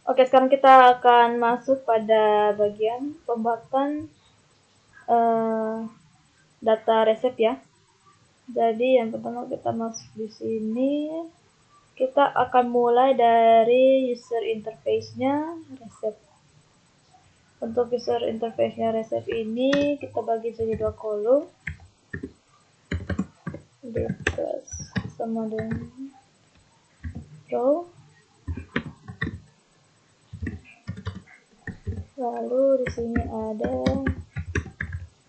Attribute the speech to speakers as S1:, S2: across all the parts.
S1: Oke, sekarang kita akan masuk pada bagian pembuatan data resep ya. Jadi yang pertama kita masuk di sini, kita akan mulai dari user interface-nya resep. Untuk user interface-nya resep ini kita bagi jadi 2 kolom. Details sama dengan row. Lalu di sini ada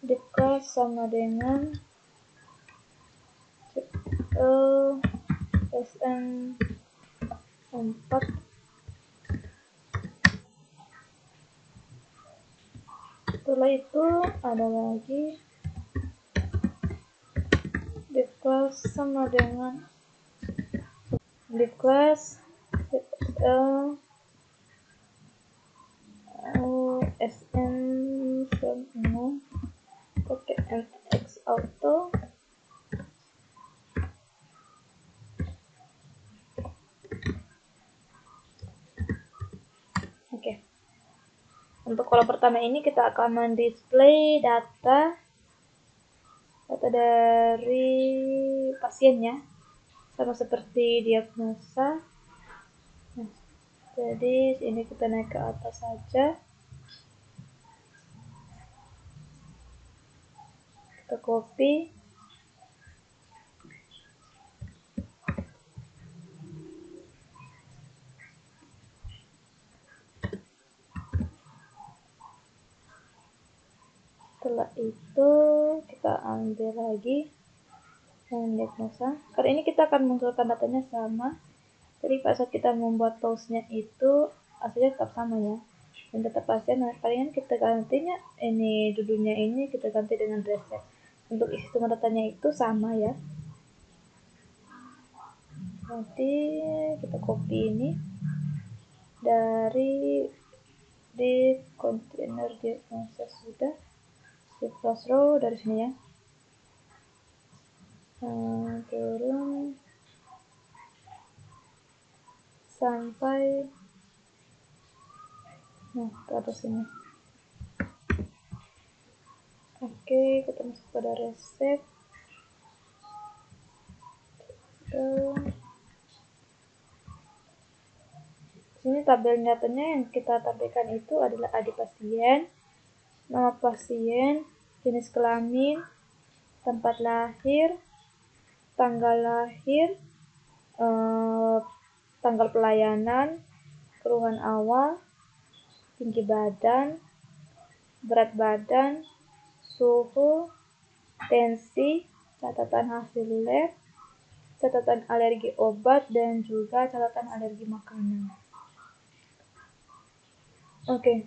S1: div class sama dengan sn4. Setelah itu ada lagi div class sama dengan div class sn pakai nx auto. Oke. Untuk kolom pertama ini kita akan mendisplay data dari pasiennya, sama seperti diagnosa. Nah, jadi ini kita naik ke atas saja, kita copy, setelah itu kita ambil lagi yang diagnosa. Kali ini kita akan munculkan datanya sama. Jadi pada saat kita membuat toolsnya itu hasilnya tetap sama ya, dan tetap pasien. Nah, kali ini kita gantinya ini dulunya ini kita ganti dengan resep. Untuk isi semua datanya itu sama ya. Nanti kita copy ini dari di container diagnosa sudah di plus row dari sini ya. Turun sampai ke atas sini. Oke, kita masuk pada resep. Sini tabel datanya yang kita tampilkan itu adalah ID pasien, nama pasien, jenis kelamin, tempat lahir, tanggal lahir, tanggal pelayanan, keluhan awal, tinggi badan, berat badan, suhu, tensi, catatan hasil lab, catatan alergi obat, dan juga catatan alergi makanan. Oke.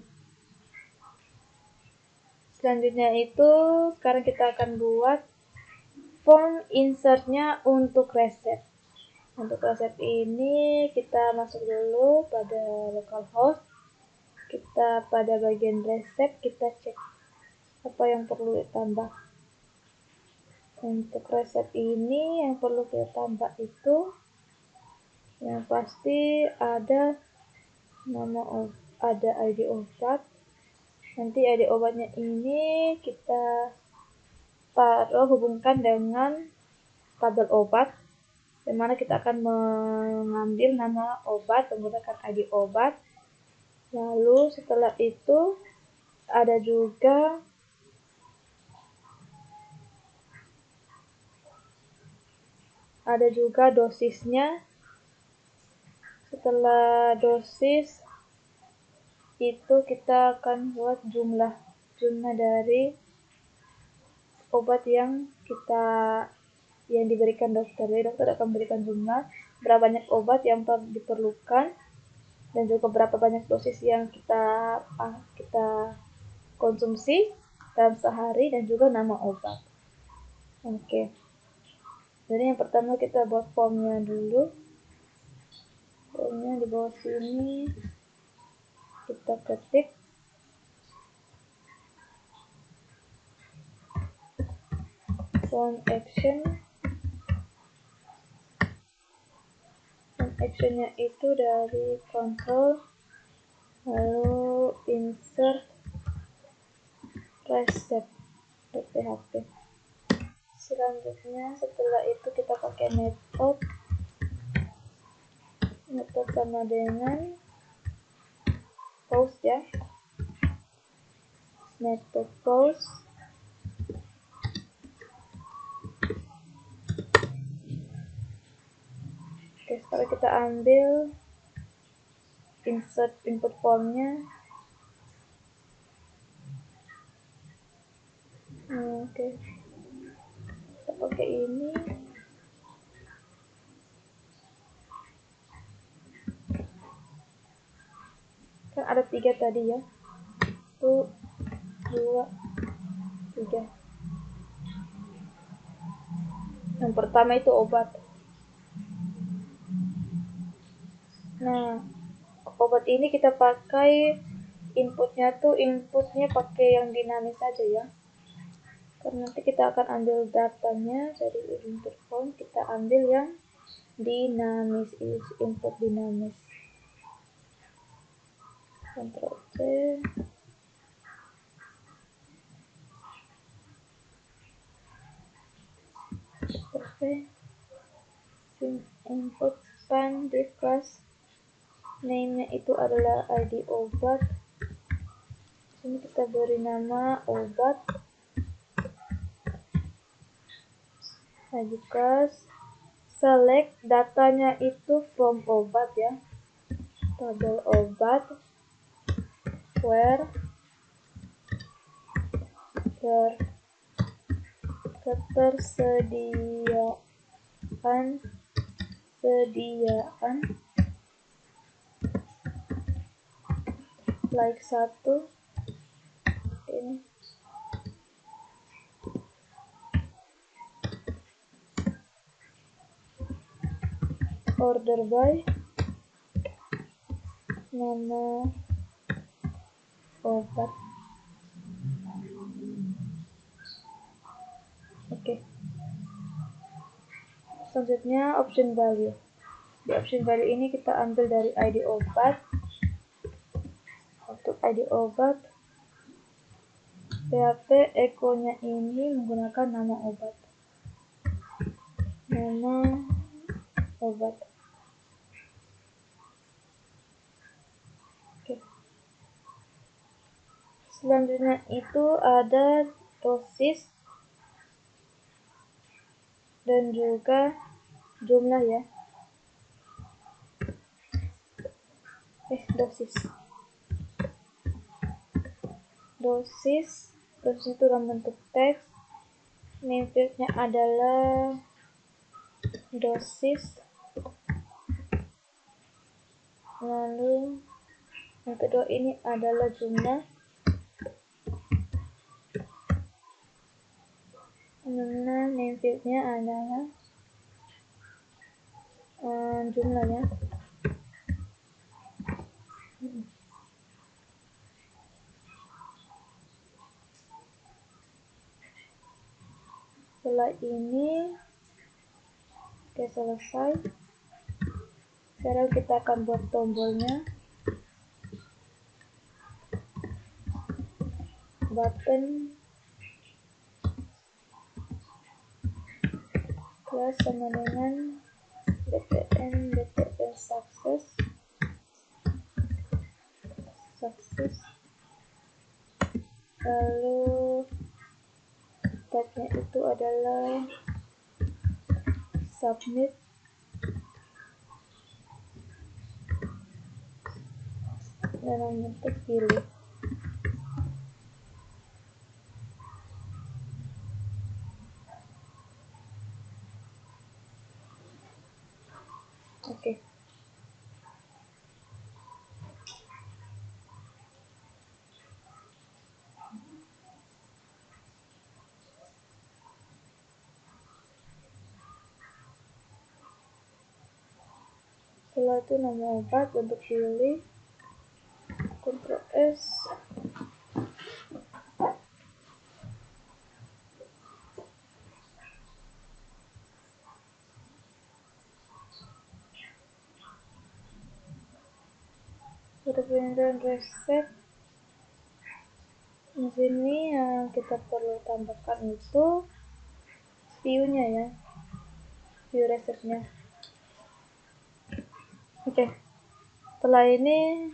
S1: Selanjutnya itu sekarang kita akan buat form insertnya untuk resep. Untuk resep ini kita masuk dulu pada localhost. Kita pada bagian resep kita cek apa yang perlu ditambah. Untuk resep ini yang perlu kita tambah itu yang pasti ada nama, ada ID obat. Nanti ID obatnya ini kita taruh hubungkan dengan tabel obat, di mana kita akan mengambil nama obat menggunakan ID obat. Lalu setelah itu ada juga dosisnya. Setelah dosis itu kita akan buat jumlah dari obat yang diberikan dokter. Jadi dokter akan memberikan jumlah berapa banyak obat yang diperlukan dan juga berapa banyak dosis yang kita konsumsi dalam sehari dan juga nama obat. Oke. Jadi yang pertama kita buat formnya dulu. Formnya di bawah sini kita ketik form action. Form actionnya itu dari control lalu insert resep.php. Selanjutnya setelah itu kita pakai metode sama dengan post ya, metode post. Oke, sekarang kita ambil insert input formnya. Oke, kita pakai ini. Kan ada 3 tadi ya, 1, 2, 3. Yang pertama itu obat. Nah, obat ini kita pakai inputnya pakai yang dinamis saja ya, karena nanti kita akan ambil datanya dari input form, kita ambil yang dinamis, input dinamis. Ctrl C. Oke, input span div class name nya itu adalah id obat. Sini kita beri nama obat, id class. Select datanya itu from obat ya, tabel obat, where ketersediaan like 1 ini. Order by nama obat. Oke. Selanjutnya option value. Di option value ini kita ambil dari id obat. Untuk id obat, PHP echo-nya ini menggunakan nama obat. Nama obat. Oke. Selanjutnya itu ada dosis dan juga jumlah ya. Dosis itu dalam bentuk teks. Name field-nya adalah dosis. Lalu yang kedua ini adalah jumlah. Nah, name field-nya adalah jumlahnya. Setelah ini oke, selesai. Sekarang kita akan buat tombolnya, button plus sama dengan btn success. Lalu tagnya itu adalah submit. Dalam bentuk pilih. Oke. Setelah itu nama obat, bentuk pilih, Ctrl S. pindah reset. Di sini yang kita perlu tambahkan itu view-nya ya, view resetnya. Oke, setelah ini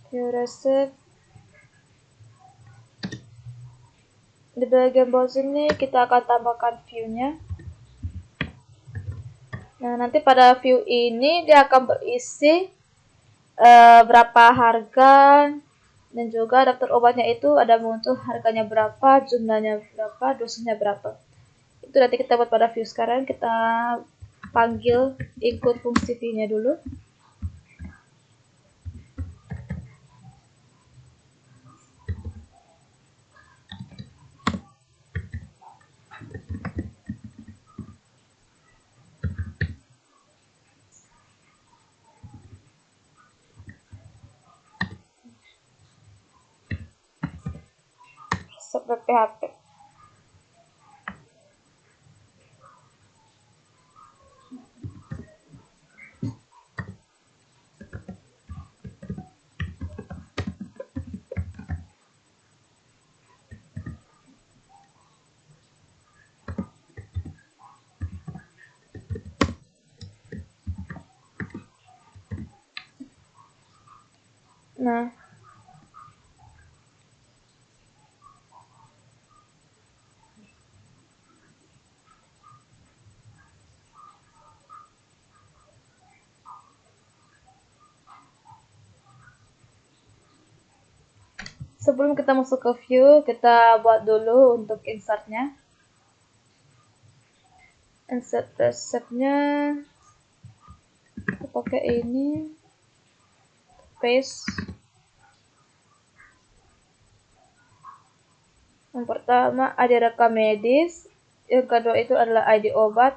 S1: view reset di bagian bawah sini kita akan tambahkan view-nya. Nah, nanti pada view ini dia akan berisi berapa harga dan juga daftar obatnya itu ada muncul harganya berapa, jumlahnya berapa, dosisnya berapa. Itu nanti kita buat pada view. Sekarang kita panggil ikut fungsi view-nya dulu. Seperti PHP. Nah, sebelum kita masuk ke view, kita buat dulu untuk insert-nya. Insert resepnya kita pakai ini, paste. Yang pertama ada rekam medis, yang kedua itu adalah ID obat.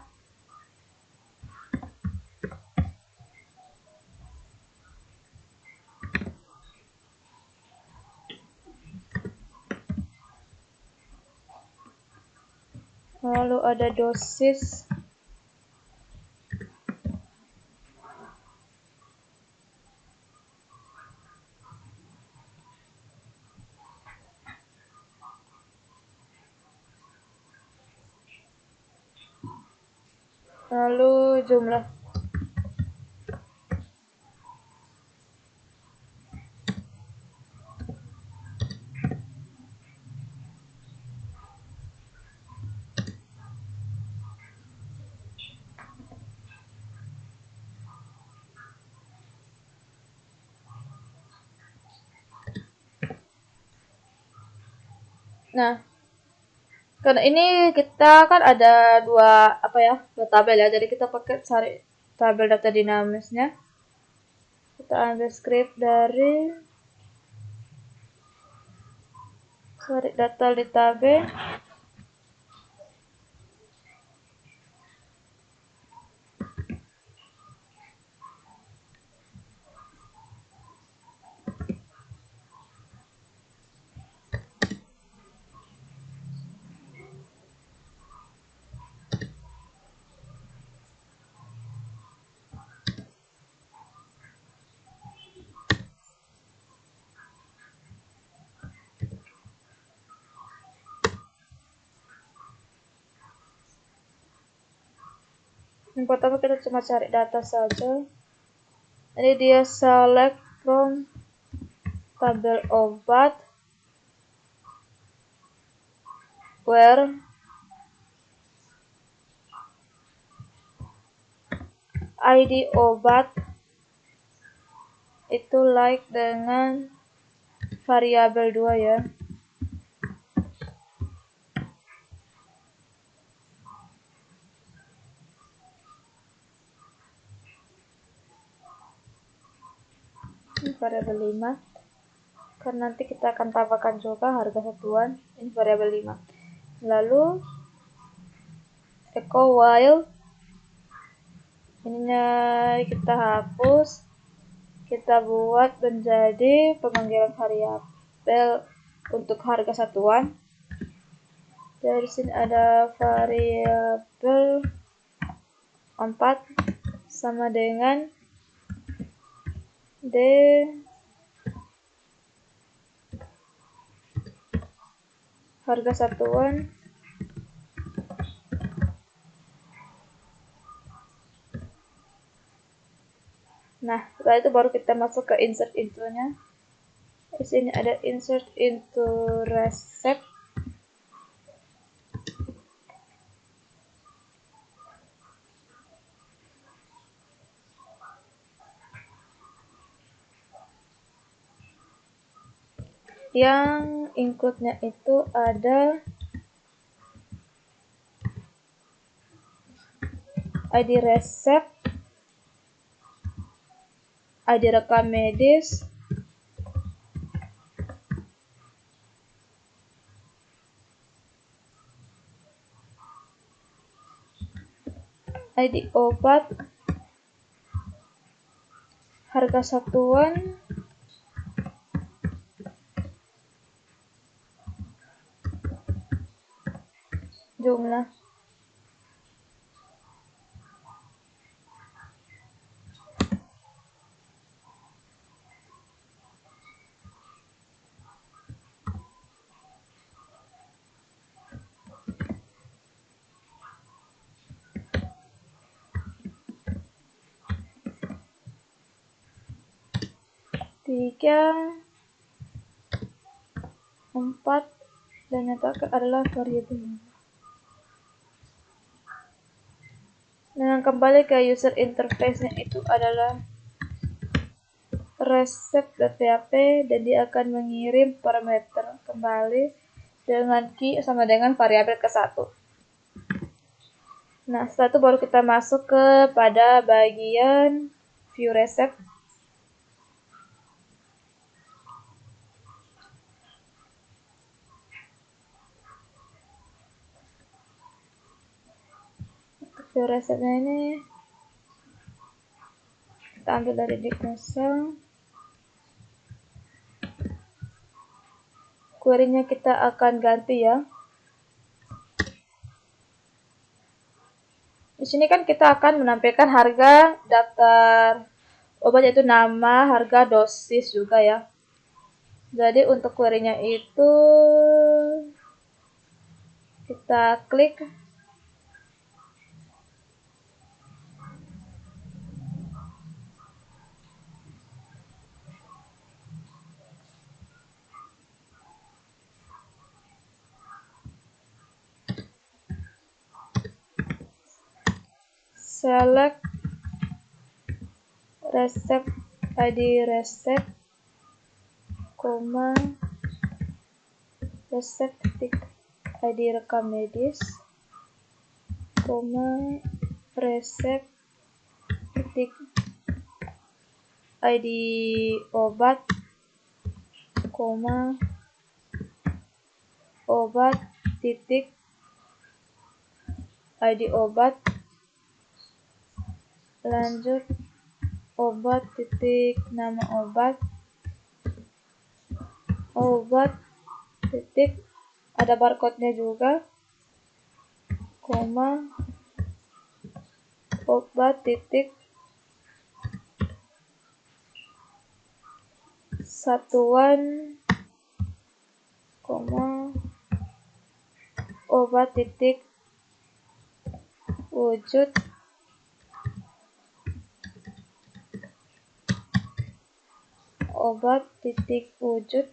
S1: Lalu ada dosis. Lalu jumlah. Nah, karena ini kita kan ada dua tabel ya, jadi kita pakai cari tabel data dinamisnya. Kita ambil script dari cari data di tabel. Yang pertama kita cuma cari data saja. Jadi dia select from tabel obat where ID obat itu like dengan variabel 2 ya. Ini variabel 5. Karena nanti kita akan tambahkan juga harga satuan. Ini variabel 5. Lalu echo while ininya kita hapus, kita buat menjadi pemanggilan variabel untuk harga satuan. Dari sini ada variabel 4 sama dengan D harga satuan. Nah, setelah itu baru kita masuk ke insert into-nya. Di sini ada insert into receipt. Yang include-nya itu ada ID resep, ID rekam medis, ID obat, harga satuan, jumlah. Tiga, 4, dan yang terakhir adalah variabel. Nah, kembali ke user interface-nya itu adalah resep.php, dan dia akan mengirim parameter kembali dengan key sama dengan variabel ke-1. Nah, setelah itu baru kita masuk kepada bagian view resep. View resepnya ini kita ambil dari div kosong. Query-nya kita akan ganti ya. Di sini kan kita akan menampilkan harga daftar obat, yaitu nama, harga, dosis juga ya. Jadi untuk query-nya itu kita klik select resep, ID resep, koma resep titik ID rekam medis, koma resep titik ID obat, koma obat titik ID obat, lanjut obat titik nama obat, obat titik ada barcode-nya juga, koma obat titik satuan, koma obat titik wujud, obat titik wujud,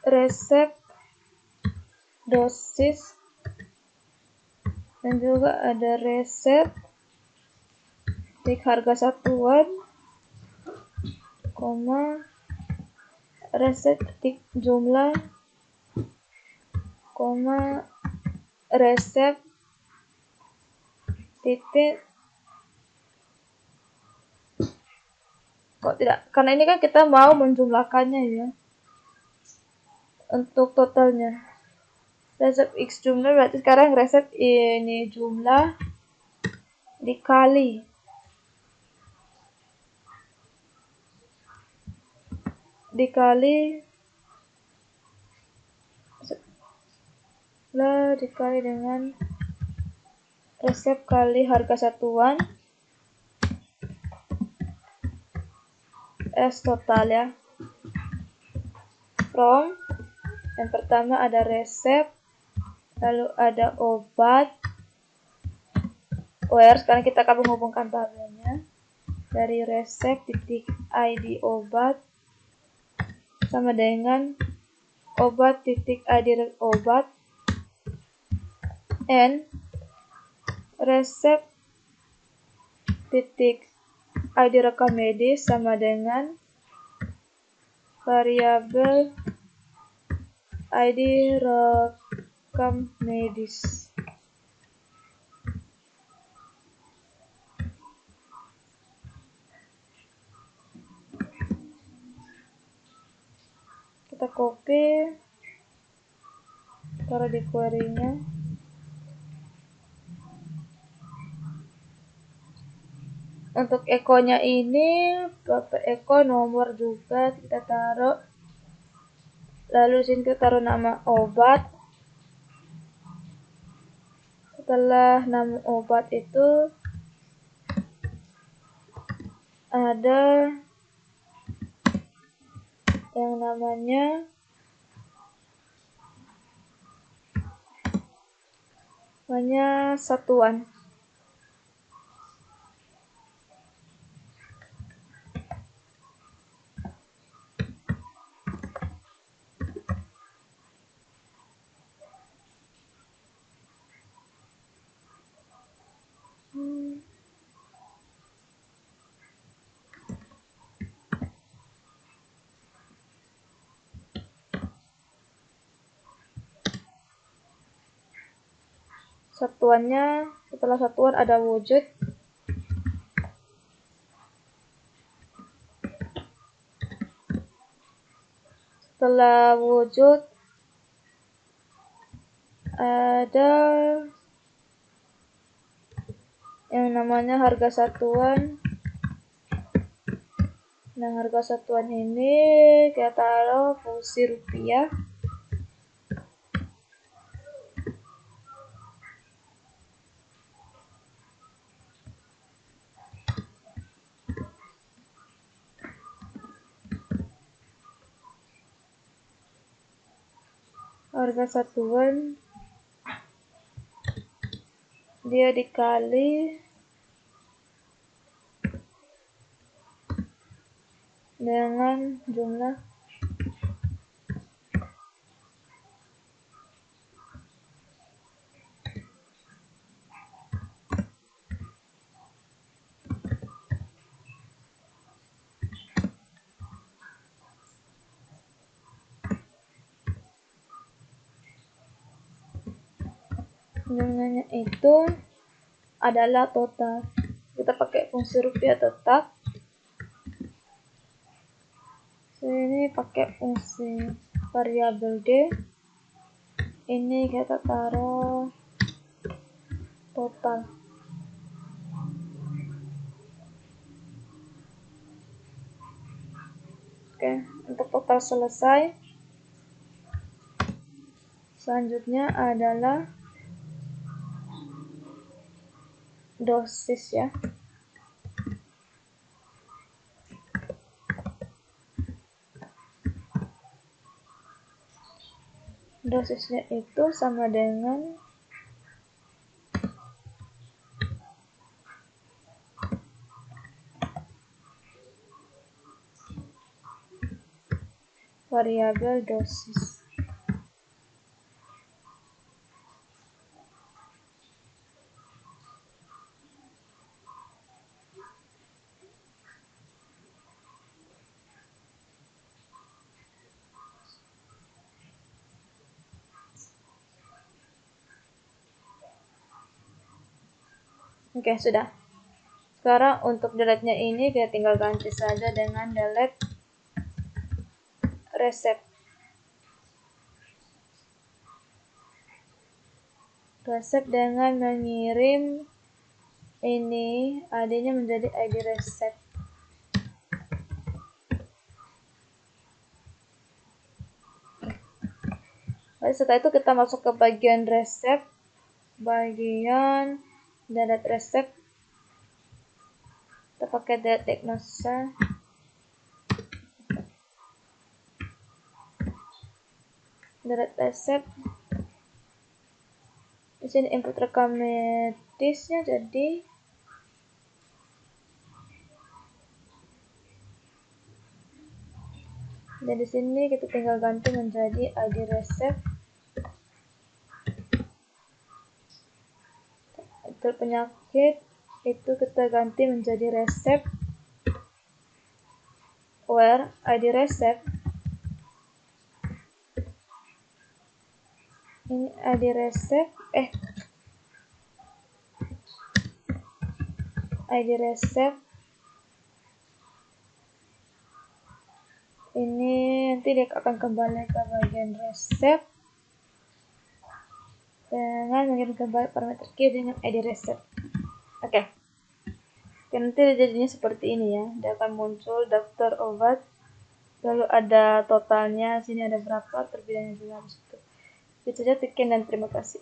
S1: resep, dosis, dan juga ada resep titik harga satuan, koma resep titik jumlah, koma resep titik kok tidak, karena ini kan kita mau menjumlahkannya ya. Untuk totalnya resep X jumlah, berarti sekarang resep ini jumlah dikali dikali dengan resep kali harga satuan S total ya. From yang pertama ada resep, lalu ada obat. Where sekarang kita akan menghubungkan tabelnya dari resep titik ID obat sama dengan obat titik ID obat and resep titik ID rekam medis sama dengan variabel ID rekam medis. Kita copy, taruh di query-nya. Untuk ekonya ini, Bapak Eko nomor juga kita taruh. Lalu sini kita taruh nama obat. Setelah nama obat itu ada yang namanya satuan. Satuannya, setelah satuan ada wujud. Setelah wujud ada yang namanya harga satuan. Nah, harga satuan ini kita taruh fungsi rupiah. Harga satuan dia dikali dengan jumlah jumlahnya itu adalah total. Kita pakai fungsi rupiah tetap. Ini pakai fungsi variabel D. Ini kita taruh total. Oke, untuk total selesai. Selanjutnya adalah dosis ya. Dosisnya itu sama dengan variabel dosis. Oke, sudah. Sekarang untuk delete-nya ini kita tinggal ganti saja dengan delete resep. Resep dengan mengirim ini ID-nya menjadi ID resep. Lalu setelah itu kita masuk ke bagian resep, bagian dan data resep. Kita pakai data diagnosa. Data resep. Di sini input rekam medisnya, jadi dan di sini kita tinggal ganti menjadi ID resep. Itu penyakit itu kita ganti menjadi resep, where ID resep ini ID resep ID resep ini nanti dia akan kembali ke bagian resep dengan mengirim kembali parameter key dengan ID resep. Oke. Nanti jadinya seperti ini ya. Dia akan muncul daftar obat, lalu ada totalnya, sini ada berapa, terbitnya juga habis itu. Itu saja, sekian dan terima kasih.